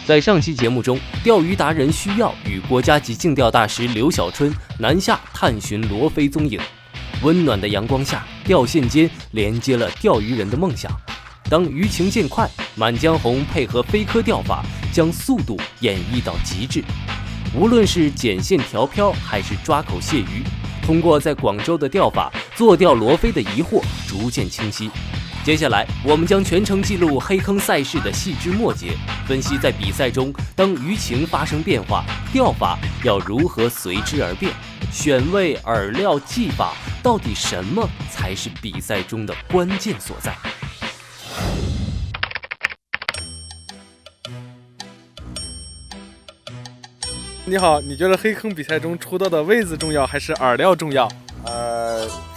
在上期节目中，钓鱼达人需要与国家级竞钓大师刘小春南下探寻罗非踪影。温暖的阳光下，钓线间连接了钓鱼人的梦想。当鱼情渐快，满江红配合飞科钓法，将速度演绎到极致。无论是剪线调漂还是抓口蟹鱼，通过在广州的钓法，做钓罗非的疑惑逐渐清晰。接下来，我们将全程记录黑坑赛事的细枝末节，分析在比赛中，当鱼情发生变化，钓法要如何随之而变。选位、饵料、技法，到底什么才是比赛中的关键所在？你好，你觉得黑坑比赛中抽到的位子重要还是饵料重要？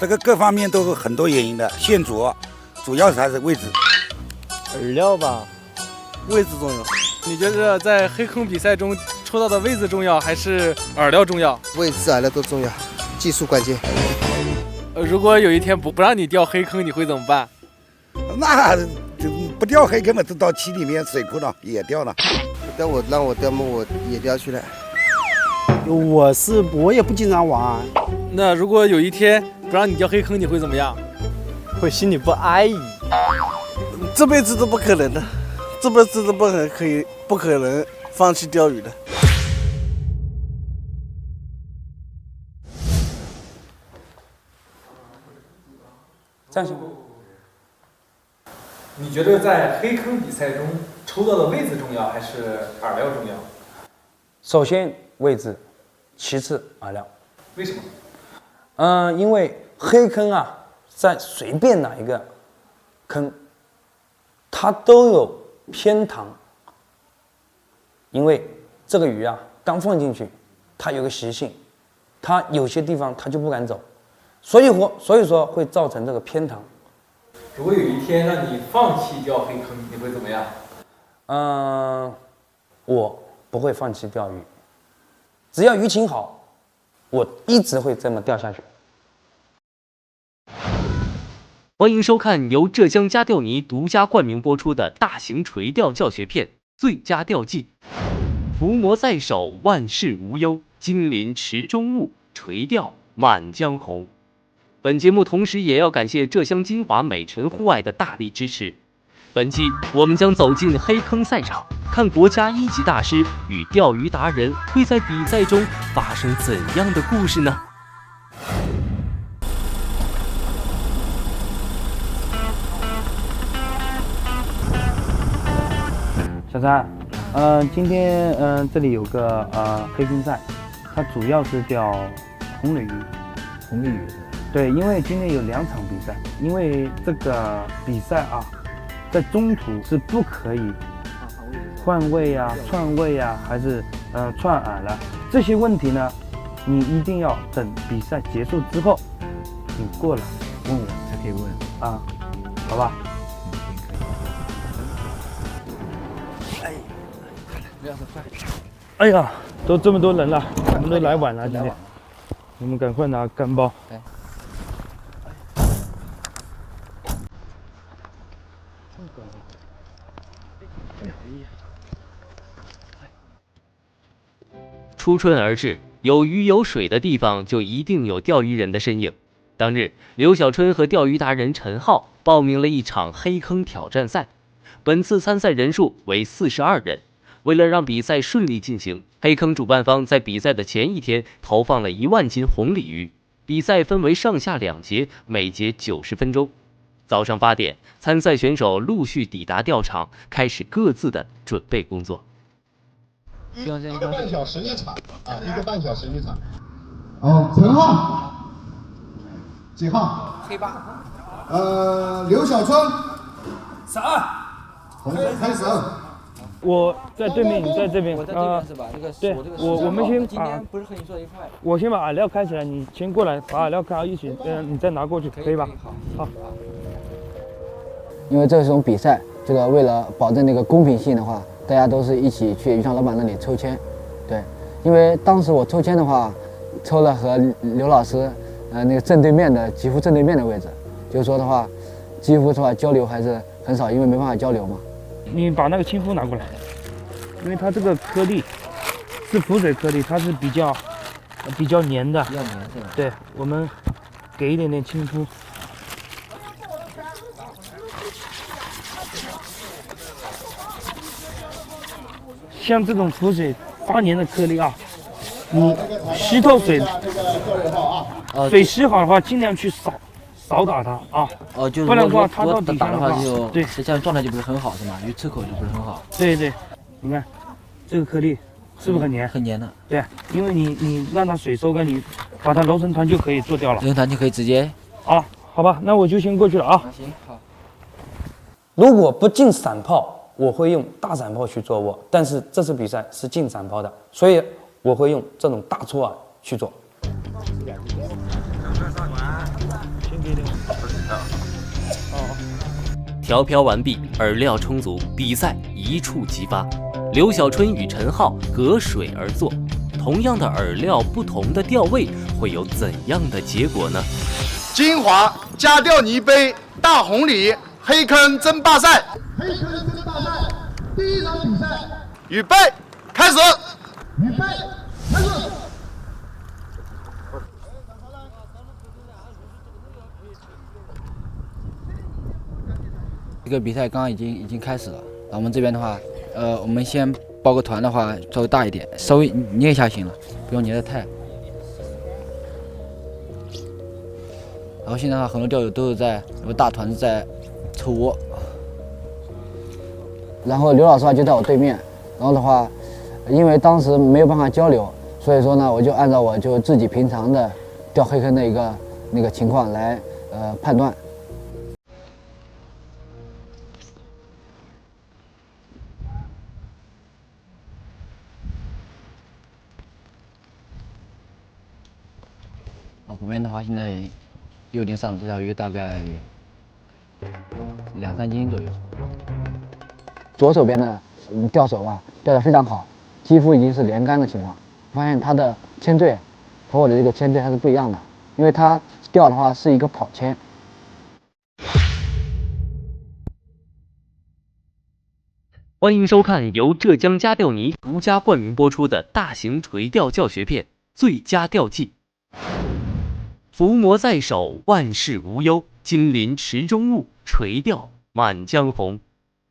这个各方面都有很多原因的，线主要还是位置。饵料吧，位置重要。你觉得在黑坑比赛中抽到的位子重要还是饵料重要？位置、饵料都重要，技术关键。如果有一天不让你钓黑坑，你会怎么办？那不钓黑坑嘛，都到溪里面水库了也钓了。让我钓嘛，我也钓去了。我也不经常玩。那如果有一天不让你钓黑坑，你会怎么样？会心里不安逸。这辈子都不可能的，这辈子都不可能放弃钓鱼的。站起。你觉得在黑坑比赛中抽到的位子重要还是饵料重要？首先位置，其次饵料。为什么？因为黑坑啊，在随便哪一个坑，它都有偏塘。因为这个鱼啊，刚放进去，它有个习性，它有些地方它就不敢走，所以说会造成这个偏塘。如果有一天让你放弃钓黑坑，你会怎么样？我不会放弃钓鱼，只要鱼情好，我一直会这么钓下去。欢迎收看由浙江家钓泥独家冠名播出的大型垂钓教学片《最佳钓技》。伏魔在手，万事无忧；金鳞池中物，垂钓满江红。本节目同时也要感谢浙江金华美辰户外的大力支持。本期我们将走进黑坑赛场，看国家一级大师与钓鱼达人会在比赛中发生怎样的故事呢？小三，今天这里有个黑坑赛，它主要是钓红鲤鱼。红鲤鱼。对，因为今天有2场比赛，因为这个比赛啊，在中途是不可以换位啊、串位啊，还是串饵了，这些问题呢，你一定要等比赛结束之后，你过来问我才可以问啊，好吧？哎呀，都这么多人了，我们都来晚了，今天，我们赶快拿干包。初春而至，有鱼有水的地方就一定有钓鱼人的身影。当日，刘小春和钓鱼达人陈浩报名了一场黑坑挑战赛，本次参赛人数为42人。为了让比赛顺利进行，黑坑主办方在比赛的前一天投放了1万斤红鲤鱼。比赛分为上下2节，每节90分钟。早上8点，参赛选手陆续抵达钓场，开始各自的准备工作。一个半小时一场啊，1个半小时一场。陈浩，几号？黑8。刘小春，32。红开始。我在对面，你在这边。我在这边是吧？这个对，我们先今天不是和你说的一块。我先把饵料开起来，你先过来把饵料开好一起，你再拿过去，可以吧？好。因为这种比赛，这个为了保证那个公平性的话，大家都是一起去渔场老板那里抽签。对，因为当时我抽签的话，抽了和刘老师，那个正对面的，几乎正对面的位置，就是说的话，几乎的话交流还是很少，因为没办法交流嘛。你把那个青夫拿过来。因为它这个颗粒是浮水颗粒，它是比较黏的。比较黏是吧？对，我们给一点点清粗。像这种浮水发黏的颗粒啊，你吸透水，水吸好的话，尽量去少打它啊。哦，就是不然的话，我它到底打的话就对，实际上状态就不是很好，是吗？鱼吃口就不是很好。对对，你看这个颗粒是不是很黏？很黏的。对，因为你让它水收干，你把它揉成团就可以做掉了。揉成团就可以直接。啊，好吧，那我就先过去了啊。行，好。如果不进散炮，我会用大散炮去做握，但是这次比赛是进散炮的，所以我会用这种大粗饵去做。调漂完毕，饵料充足，比赛一触即发。刘小春与陈浩隔水而坐，同样的饵料，不同的钓位，会有怎样的结果呢？金华家钓泥杯大红鲤黑坑争霸赛，黑坑争霸赛第1场比赛，预备，开始，预备，开始。这个比赛刚刚已经开始了，我们这边的话，我们先报个团的话，稍微大一点，稍微捏一下行了，不用捏得太。然后现在的话，很多钓友都是在有大团子在抽窝。然后刘老师就在我对面，然后的话，因为当时没有办法交流，所以说呢，我就按照我就自己平常的钓黑坑的一个那个情况来判断。我们的话现在6点上这条鱼大概2、3斤左右。左手边的钓手啊，钓得非常好，几乎已经是连杆的情况。发现它的铅坠和我的这个铅坠还是不一样的，因为它钓的话是一个跑铅。欢迎收看由浙江家钓泥独家冠名播出的大型垂钓教学片《最佳钓技》。伏魔在手，万事无忧；金鳞池中物，垂钓满江红。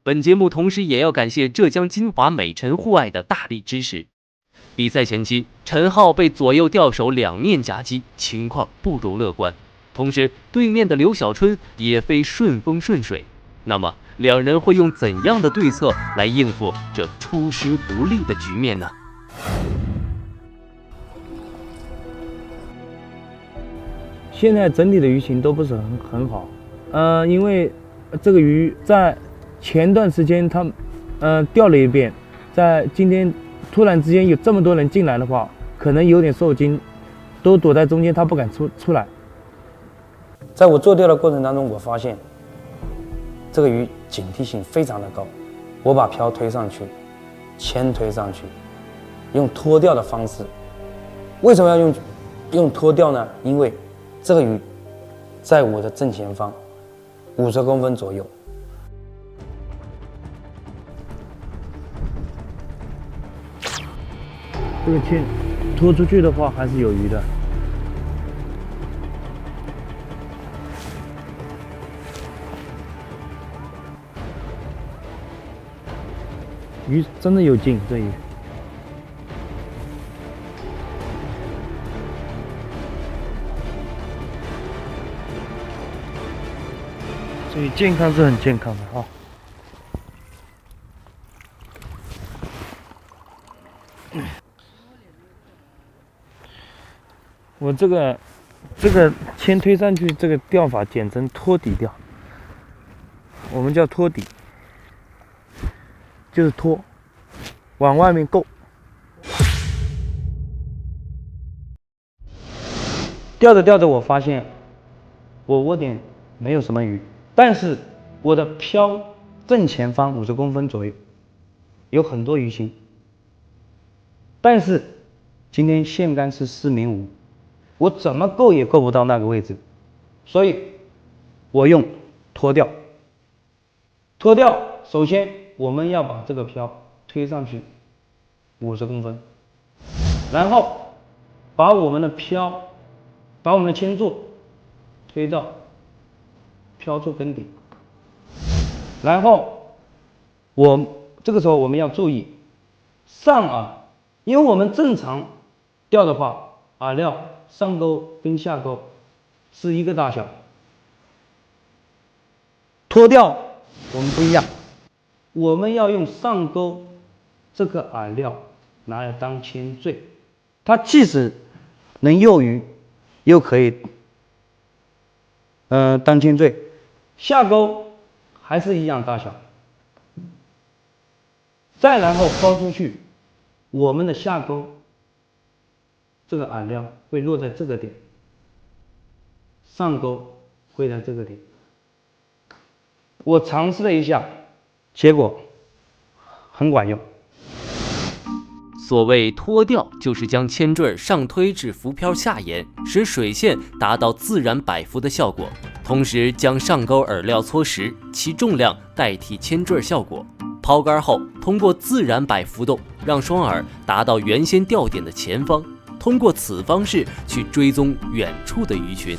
本节目同时也要感谢浙江金华美辰户外的大力支持。比赛前期，陈浩被左右钓手两面夹击，情况不容乐观。同时，对面的刘小春也非顺风顺水。那么，两人会用怎样的对策来应付这出师不利的局面呢？现在整体的鱼情都不是很好，因为这个鱼在前段时间它钓了一遍，在今天突然之间有这么多人进来的话，可能有点受惊，都躲在中间，它不敢出来。在我做钓的过程当中，我发现这个鱼警惕性非常的高，我把漂推上去，铅推上去，用拖钓的方式。为什么要用拖钓呢？因为这个鱼在我的正前方50公分左右。这个铅拖出去的话还是有鱼的。鱼真的有劲，这鱼。所以健康是很健康的哈。我这个铅推上去，这个钓法简称拖底钓，我们叫拖底，就是拖，往外面够。钓着钓着，我发现我窝点没有什么鱼，但是我的漂正前方50公分左右有很多鱼形，但是今天线杆是4米5，我怎么够也够不到那个位置，所以我用拖钓。拖钓，首先我们要把这个漂推上去50公分，然后把我们的铅座推到漂座根底，然后这个时候我们要注意上饵，因为我们正常钓的话，饵料上钩跟下钩是一个大小，脱钓我们不一样，我们要用上钩这个饵料拿来当铅坠，它即使能诱鱼，又可以当铅坠，下钩还是一样大小。再然后抛出去，我们的下钩这个饵料会落在这个点，上钩会在这个点。我尝试了一下，结果很管用。所谓脱钓，就是将铅坠上推至浮漂下沿，使水线达到自然摆浮的效果，同时将上钩饵料搓实，其重量代替铅坠效果。抛竿后，通过自然摆浮动，让双饵达到原先钓点的前方，通过此方式去追踪远处的鱼群。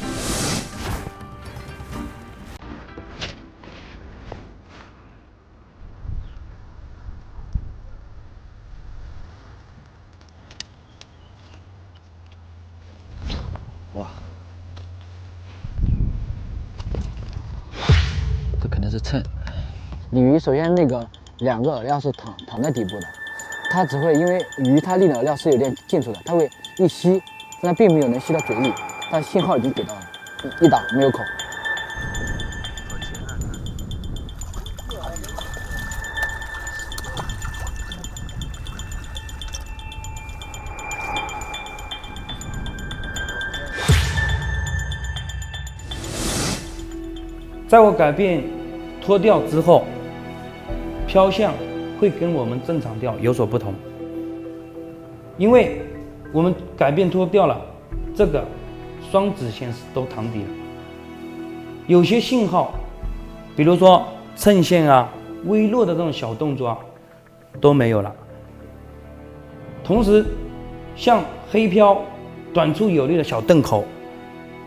哇，这肯定是蹭。鲤鱼首先那个2个饵料是躺在底部的，它只会因为鱼它另的饵料是有点近处的，它会一吸，但它并没有能吸到嘴里，但信号已经给到了，一打没有口。在我改变脱钓之后，漂向会跟我们正常钓有所不同，因为我们改变脱钓了，这个双指线都躺底了，有些信号，比如说蹭线啊、微弱的这种小动作啊都没有了。同时，像黑漂、短处有力的小邓口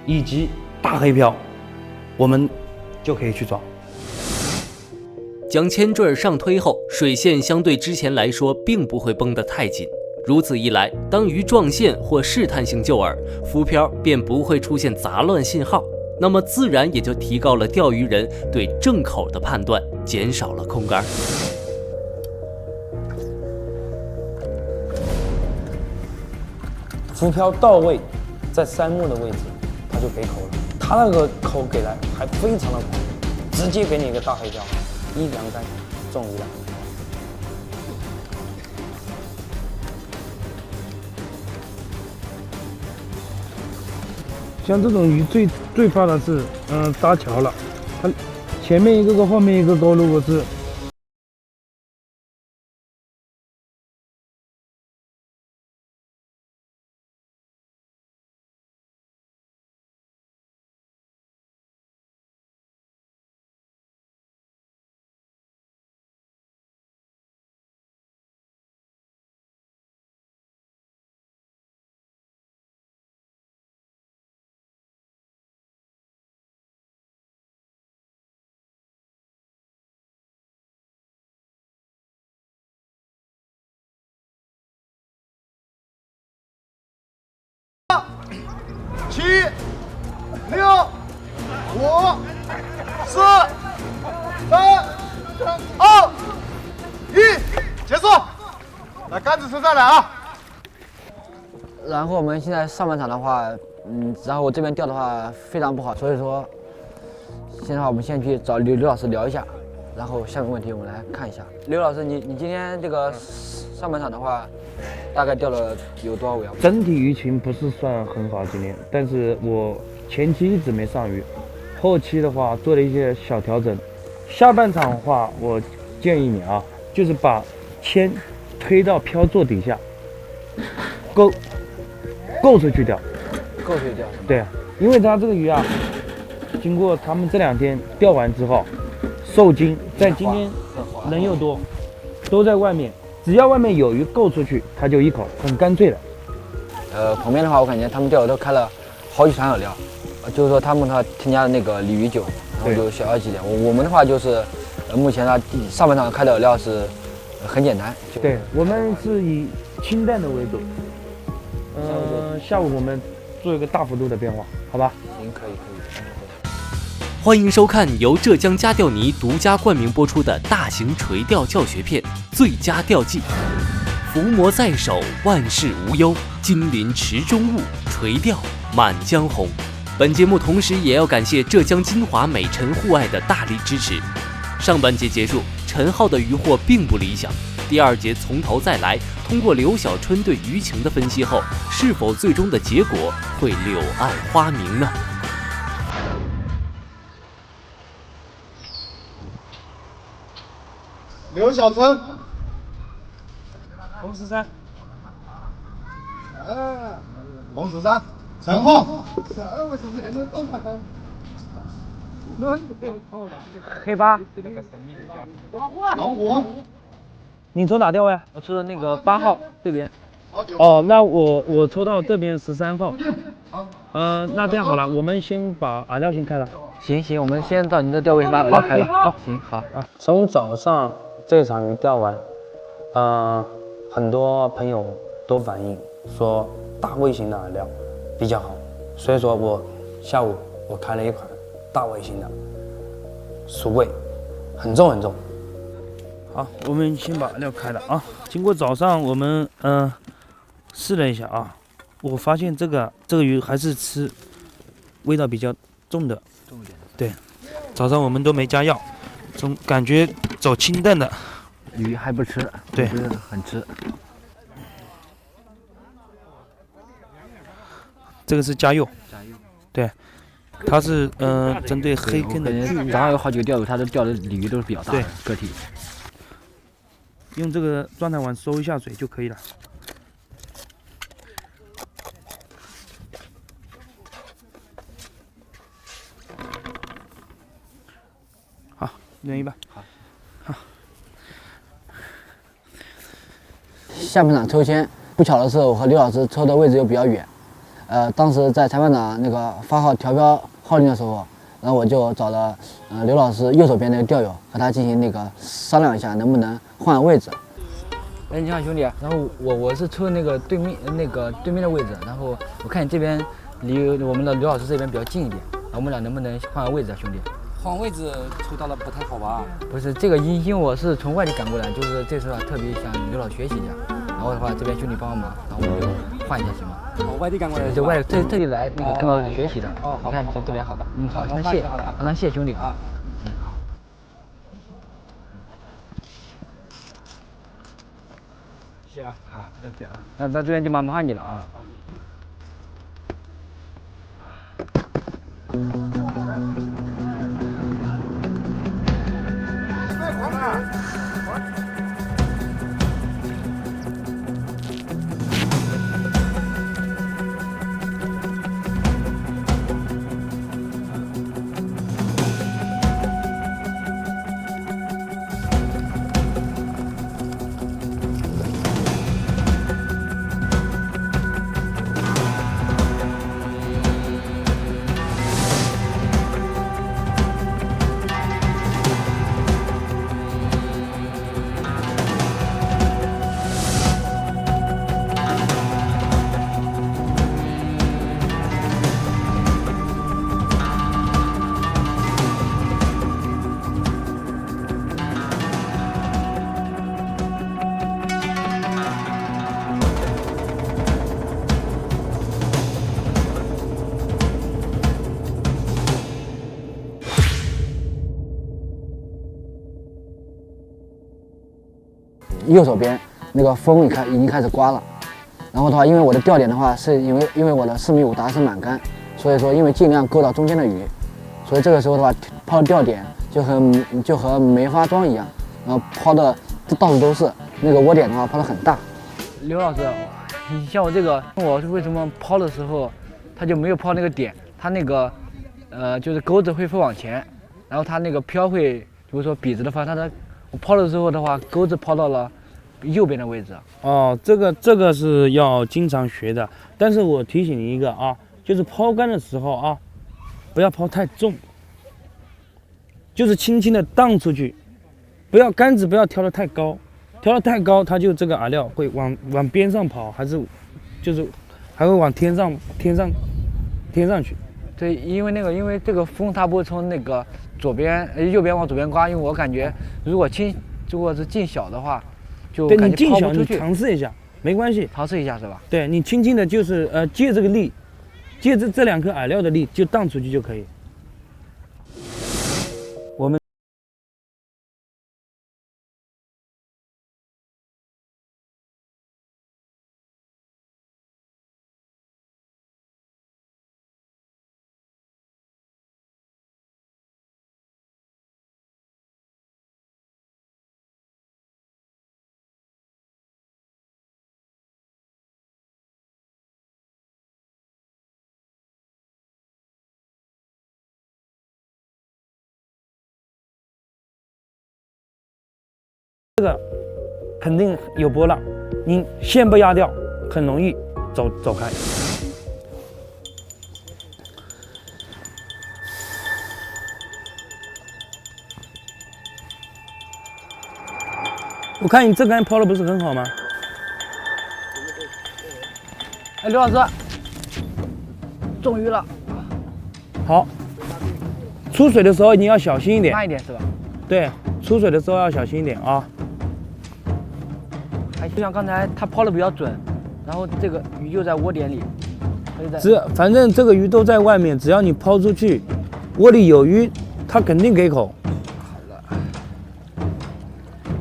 以及大黑漂，我们就可以去抓。将铅坠上推后，水线相对之前来说并不会绷得太紧。如此一来，当鱼撞线或试探性就饵，浮漂便不会出现杂乱信号，那么自然也就提高了钓鱼人对正口的判断，减少了空竿。浮漂到位，在3目的位置，它就给口了。它那个口给来还非常的广，直接给你一个大黑漂，1、2竿中鱼了。像这种鱼最怕的是搭桥了，它前面一个钩，后面一个钩，如果是7、6、5、4、3、2、1，结束。来，杆子收上来啊！然后我们现在上半场的话，然后我这边钓的话非常不好，所以说现在的话我们先去找刘老师聊一下，然后下面问题我们来看一下。刘老师，你今天这个上半场的话，大概钓了有多少尾啊？整体鱼群不是算很好今天，但是我前期一直没上鱼，后期的话做了一些小调整。下半场的话，我建议你啊，就是把铅推到漂座底下，够出去钓。够出去钓。对，因为它这个鱼啊，经过他们这2天钓完之后，受精在今天人又多，都在外面，只要外面有鱼够出去，它就一口，很干脆的。旁边的话，我感觉他们钓友都开了好几船饵料，就是说他们添加的那个鲤鱼酒，然后就小要几点。我们的话就是，目前上半场开的饵料是很简单。对，我们是以清淡的为主。下午我们做一个大幅度的变化，好吧？行，可以。欢迎收看由浙江家钓泥独家冠名播出的大型垂钓教学片《最佳钓技》。伏魔在手，万事无忧；金鳞池中物，垂钓满江红。本节目同时也要感谢浙江金华美辰户外的大力支持。上半节结束，陈浩的渔获并不理想。第二节从头再来，通过刘小春对鱼情的分析后，是否最终的结果会柳暗花明呢？刘小春，红13，红13，陈浩，为什么还能动啊？黑八，老虎，你抽哪钓呀？我抽的那个8号这边。哦，那我抽到这边13号。那这样好了，我们先把饵料先开了。行，我们先到你的钓位把饵料开了。好，行好。从早上这场鱼钓完，很多朋友都反映说大味型的饵料比较好，所以说我下午开了一款大味型的，鼠味，很重很重。好，我们先把饵料开了啊。经过早上我们试了一下啊，我发现这个鱼还是吃味道比较重的，重一点的。对，早上我们都没加药，总感觉走清淡的。鱼还不吃，对，不是很吃。这个是加柚，对，它是针对黑坑的巨鱼。早上有好几个钓友，他的钓的鲤鱼都是比较大的个体。用这个状态碗收一下水就可以了。好，1人1半。好。下半场抽签，不巧的是我和刘老师抽的位置又比较远，当时在裁判长那个发号调标号令的时候，然后我就找了刘老师右手边那个钓友，和他进行那个商量一下能不能换位置。哎，你好兄弟，然后我是抽那个对面的位置，然后我看你这边离我们的刘老师这边比较近一点，然后我们俩能不能换个位置啊，兄弟？换位置抽到了不太好吧？不是这个，因为我是从外地赶过来，就是这次特别向刘老师学习一下，然后的话这边兄弟帮忙，然后我们就换一下行吗？外地赶过来，就特地来那个跟老师学习的。哦，好，你看这边好的。好，那谢，那谢兄弟啊。谢啊。好，这样。那这边就麻烦你了啊。右手边那个风已经开始刮了，然后的话，因为我的钓点的话，是因为我的4.5米达是满杆，所以说因为尽量勾到中间的鱼，所以这个时候的话，抛的钓点就和梅花桩一样，然后抛的到处都是，那个窝点的话抛的很大。刘老师，你像我这个，我是为什么抛的时候，他就没有抛那个点，他那个就是钩子会飞往前，然后他那个漂会，比如说笔直的话，我抛的时候的话，钩子抛到了右边的位置。哦，这个是要经常学的，但是我提醒你一个啊，就是抛竿的时候啊，不要抛太重，就是轻轻的荡出去，杆子不要挑得太高，挑得太高，它就这个饵料会往边上跑，还会往天上去。对，因为这个风它不会从那个右边往左边刮，因为我感觉如果是劲小的话，就对感你劲小，你觉抛不出去。尝试一下，没关系，尝试一下是吧？对你轻轻的，就是借这个力，借这2颗饵料的力，就荡出去就可以。我们这个肯定有波浪，你线不压掉，很容易走开。我看你这竿抛的不是很好吗？哎，刘老师，中鱼了。好，出水的时候你要小心一点，慢一点是吧？对，出水的时候要小心一点啊。哎，就像刚才他抛的比较准，然后这个鱼就在窝点里，反正这个鱼都在外面，只要你抛出去，窝里有鱼，它肯定给口。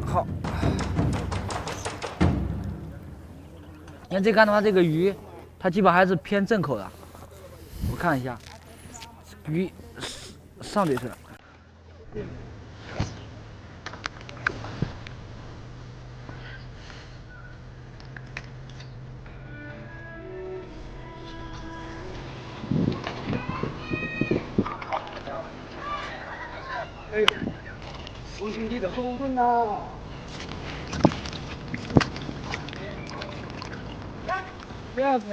好。你看这竿的话，这个鱼它基本还是偏正口的。我看一下，鱼上对是。我兄弟的后盾呐！这样子。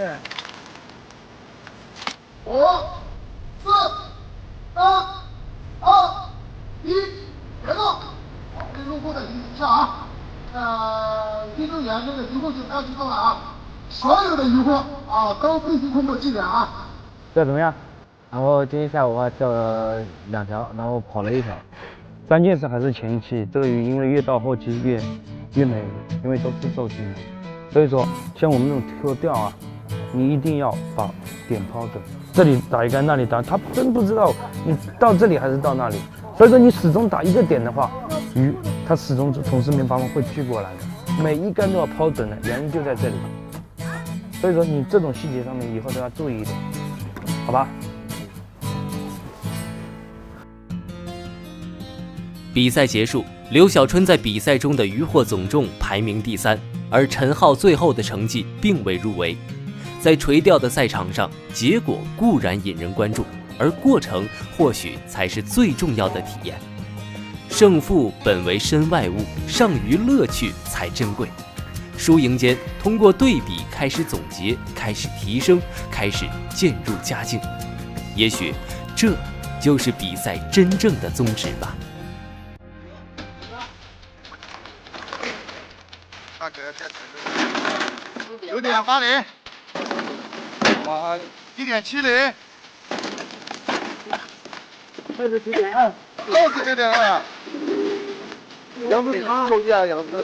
5、4、3、2、1，开动！好，这路过的停一下啊。听众员那个鱼货就不要激动了啊，所有的鱼货啊都必须通过计量啊。钓怎么样？然后今天下午钓了2条，然后跑了1条。关键是还是前期，这个鱼因为越到后期越美，因为都是受精的，所以说像我们这种拖钓啊，你一定要把点抛准，这里打一竿，那里打，他真不知道你到这里还是到那里，所以说你始终打一个点的话，鱼它始终从四面八方会聚过来的，每一竿都要抛准的，原因就在这里，所以说你这种细节上面以后都要注意一点，好吧？比赛结束，刘小春在比赛中的渔获总重排名第3，而陈浩最后的成绩并未入围。在垂钓的赛场上，结果固然引人关注，而过程或许才是最重要的体验。胜负本为身外物，尚于乐趣才珍贵。输赢间通过对比开始总结，开始提升，开始渐入佳境。也许这就是比赛真正的宗旨吧。大哥9.80，哇，1.70，这是9.2，又是9.2，杨子手机啊，杨子。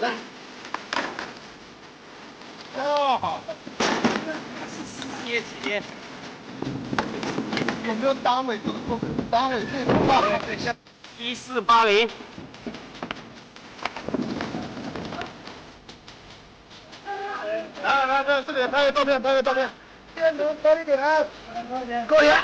哦，捏起。有没有单尾单尾最大的1480。来，这里拍个照片，电能高一点，高点。